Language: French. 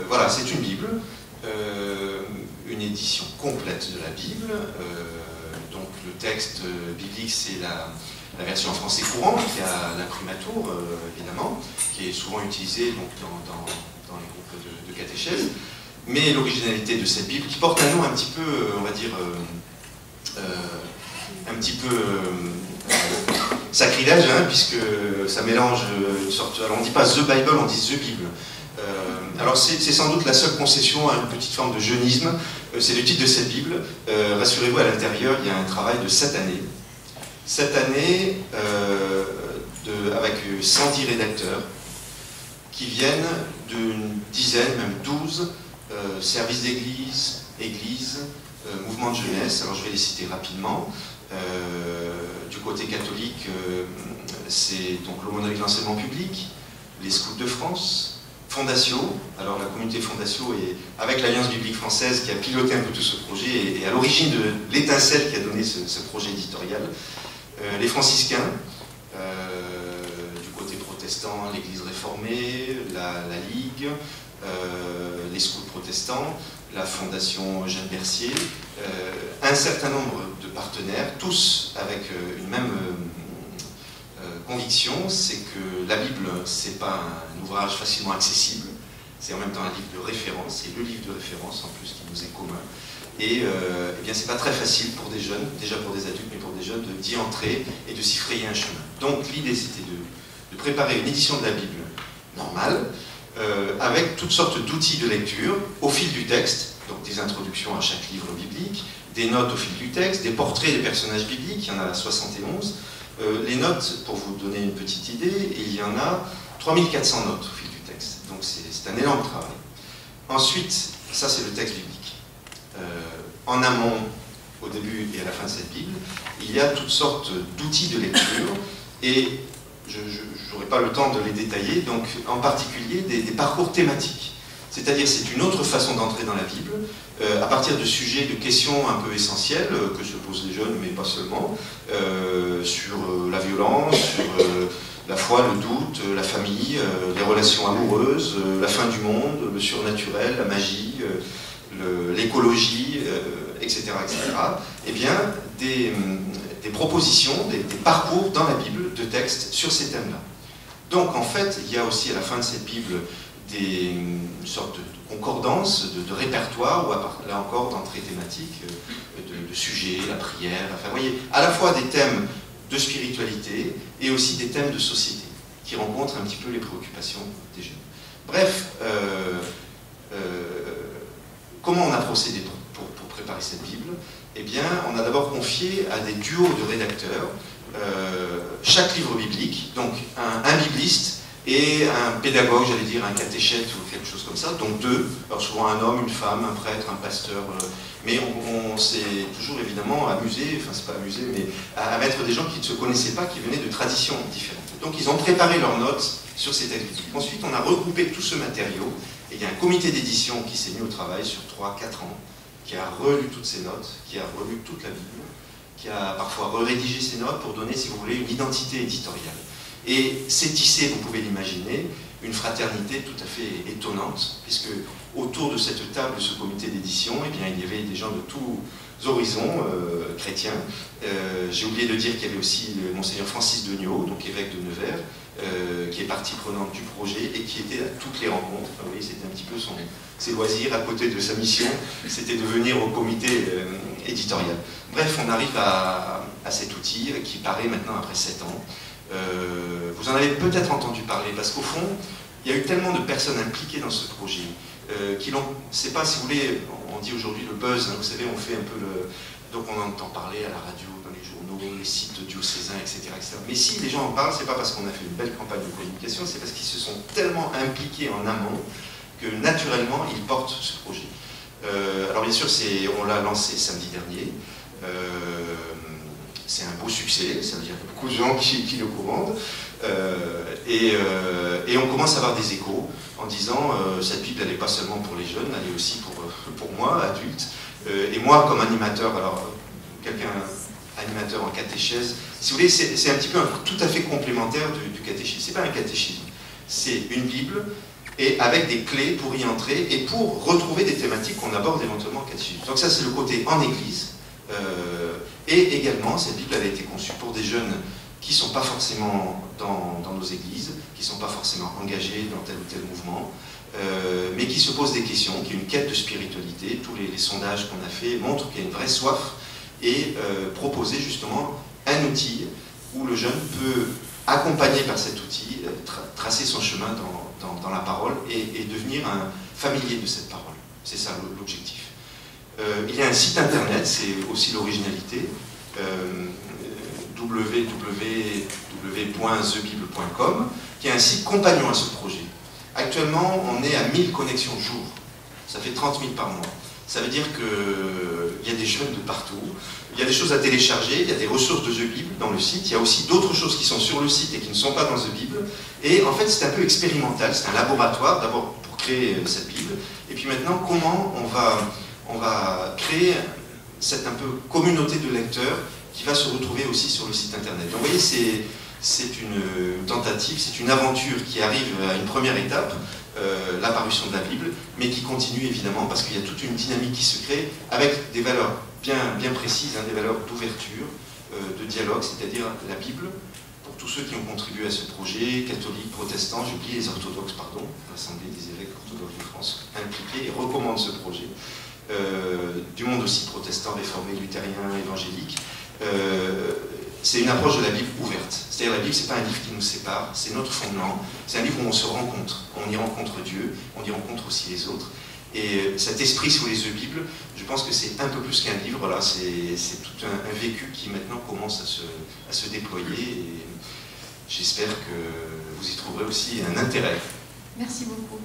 Voilà, c'est une Bible, une édition complète de la Bible. Donc le texte biblique, c'est la version en français courant, qui a l'imprimatur, évidemment, qui est souvent utilisée donc, dans les groupes de catéchèse. Mais l'originalité de cette Bible, qui porte un nom un petit peu, on va dire, un petit peu sacrilège, hein, puisque ça mélange une sorte... Alors on ne dit pas The Bible, on dit The Bible. Alors c'est sans doute la seule concession à une petite forme de jeunisme, c'est le titre de cette Bible. Rassurez-vous, à l'intérieur, il y a un travail de 7 années. 7 années avec 110 rédacteurs qui viennent d'une dizaine, même 12 services d'église, églises, mouvements de jeunesse. Alors je vais les citer rapidement. Du côté catholique, c'est donc l'aumônerie de l'enseignement public, les scouts de France, Fondatio, alors la communauté Fondatio est avec l'Alliance biblique française qui a piloté un peu tout ce projet et à l'origine de l'étincelle qui a donné ce projet éditorial. Les franciscains, du côté protestant, l'église réformée, la Ligue, les scouts protestants, la fondation Jeanne Bercier, un certain nombre de partenaires, tous avec une même conviction, c'est que la Bible, c'est pas un ouvrage facilement accessible, c'est en même temps un livre de référence, c'est le livre de référence en plus qui nous est commun. Et eh bien c'est pas très facile pour des jeunes, déjà pour des adultes, mais pour des jeunes, d'y entrer et de s'y frayer un chemin. Donc l'idée c'était de préparer une édition de la Bible normale, avec toutes sortes d'outils de lecture au fil du texte, donc des introductions à chaque livre biblique, des notes au fil du texte, des portraits des personnages bibliques, il y en a 71. Les notes, pour vous donner une petite idée, il y en a 3400 notes au fil du texte. Donc c'est un énorme travail. Ensuite, ça c'est le texte biblique. En amont, au début et à la fin de cette Bible, il y a toutes sortes d'outils de lecture et je n'aurai pas le temps de les détailler, donc en particulier des parcours thématiques. C'est-à-dire c'est une autre façon d'entrer dans la Bible, à partir de sujets, de questions un peu essentielles que se posent les jeunes, mais pas seulement, sur la violence, sur la foi, le doute, la famille, les relations amoureuses, la fin du monde, le surnaturel, la magie, l'écologie, etc., etc. Eh bien, des propositions, des parcours dans la Bible de textes sur ces thèmes-là. Donc, en fait, il y a aussi à la fin de cette Bible une sorte de concordance, de répertoire, ou là encore d'entrée thématique, de sujets, la prière, enfin, vous voyez, à la fois des thèmes de spiritualité et aussi des thèmes de société, qui rencontrent un petit peu les préoccupations des jeunes. Bref, comment on a procédé pour préparer cette Bible? Eh bien, on a d'abord confié à des duos de rédacteurs chaque livre biblique, donc un bibliste, et un pédagogue, j'allais dire, un catéchète ou quelque chose comme ça, donc deux, alors souvent un homme, une femme, un prêtre, un pasteur, mais on s'est toujours évidemment amusé, enfin c'est pas amusé, mais à mettre des gens qui ne se connaissaient pas, qui venaient de traditions différentes. Donc ils ont préparé leurs notes sur ces textes bibliques. Ensuite on a regroupé tout ce matériau, et il y a un comité d'édition qui s'est mis au travail sur 3-4 ans, qui a relu toutes ces notes, qui a relu toute la Bible, qui a parfois rédigé ces notes pour donner, si vous voulez, une identité éditoriale. Et c'est tissé, vous pouvez l'imaginer, une fraternité tout à fait étonnante, puisque autour de cette table, de ce comité d'édition, eh bien, il y avait des gens de tous horizons chrétiens. J'ai oublié de dire qu'il y avait aussi Monseigneur Francis Degnaud, donc évêque de Nevers, qui est partie prenante du projet et qui était à toutes les rencontres. Enfin, vous voyez, c'était un petit peu ses loisirs à côté de sa mission, c'était de venir au comité éditorial. Bref, on arrive à cet outil qui paraît maintenant après 7 ans. Vous en avez peut-être entendu parler, parce qu'au fond, il y a eu tellement de personnes impliquées dans ce projet, c'est pas, si vous voulez, on dit aujourd'hui le buzz, hein, vous savez, on fait un peu donc on entend parler à la radio, dans les journaux, les sites diocésains, etc., etc. Mais si les gens en parlent, c'est pas parce qu'on a fait une belle campagne de communication, c'est parce qu'ils se sont tellement impliqués en amont que naturellement, ils portent ce projet. Alors bien sûr, on l'a lancé samedi dernier. C'est un beau succès, ça veut dire qu'il y a beaucoup de gens qui le commandent, et on commence à avoir des échos en disant cette Bible elle n'est pas seulement pour les jeunes, elle est aussi pour moi, adulte, et moi comme animateur, alors animateur en catéchèse, si vous voulez, c'est un petit peu tout à fait complémentaire du catéchisme. C'est pas un catéchisme, c'est une Bible et avec des clés pour y entrer et pour retrouver des thématiques qu'on aborde éventuellement en catéchisme. Donc ça, c'est le côté en Église. Et également, cette Bible, elle a été conçue pour des jeunes qui ne sont pas forcément dans nos églises, qui ne sont pas forcément engagés dans tel ou tel mouvement, mais qui se posent des questions, qui ont une quête de spiritualité. Tous les sondages qu'on a fait montrent qu'il y a une vraie soif, et proposer justement un outil où le jeune peut, accompagné par cet outil, tracer son chemin dans la parole et devenir un familier de cette parole. C'est ça l'objectif. Il y a un site internet, c'est aussi l'originalité, www.thebible.com, qui est un site compagnon à ce projet. Actuellement, on est à 1000 connexions jour. Ça fait 30 000 par mois. Ça veut dire qu'il y a des jeunes de partout, il y a des choses à télécharger, il y a des ressources de The Bible dans le site, il y a aussi d'autres choses qui sont sur le site et qui ne sont pas dans The Bible. Et en fait, c'est un peu expérimental, c'est un laboratoire, d'abord pour créer cette Bible, et puis maintenant, comment on va créer cette un peu communauté de lecteurs qui va se retrouver aussi sur le site internet. Donc vous voyez, c'est une tentative, c'est une aventure qui arrive à une première étape, l'apparition de la Bible, mais qui continue évidemment parce qu'il y a toute une dynamique qui se crée avec des valeurs bien précises, hein, des valeurs d'ouverture, de dialogue, c'est-à-dire la Bible, pour tous ceux qui ont contribué à ce projet, catholiques, protestants, j'oublie les orthodoxes, pardon, l'Assemblée des évêques orthodoxes de France, impliqués et recommande ce projet, du monde aussi protestant, réformé, luthérien, évangélique. C'est une approche de la Bible ouverte. C'est-à-dire la Bible, ce n'est pas un livre qui nous sépare, c'est notre fondement. C'est un livre où on se rencontre. On y rencontre Dieu, on y rencontre aussi les autres. Et cet esprit sous les yeux Bible, je pense que c'est un peu plus qu'un livre. Voilà, c'est tout un vécu qui maintenant commence à se déployer. Et j'espère que vous y trouverez aussi un intérêt. Merci beaucoup.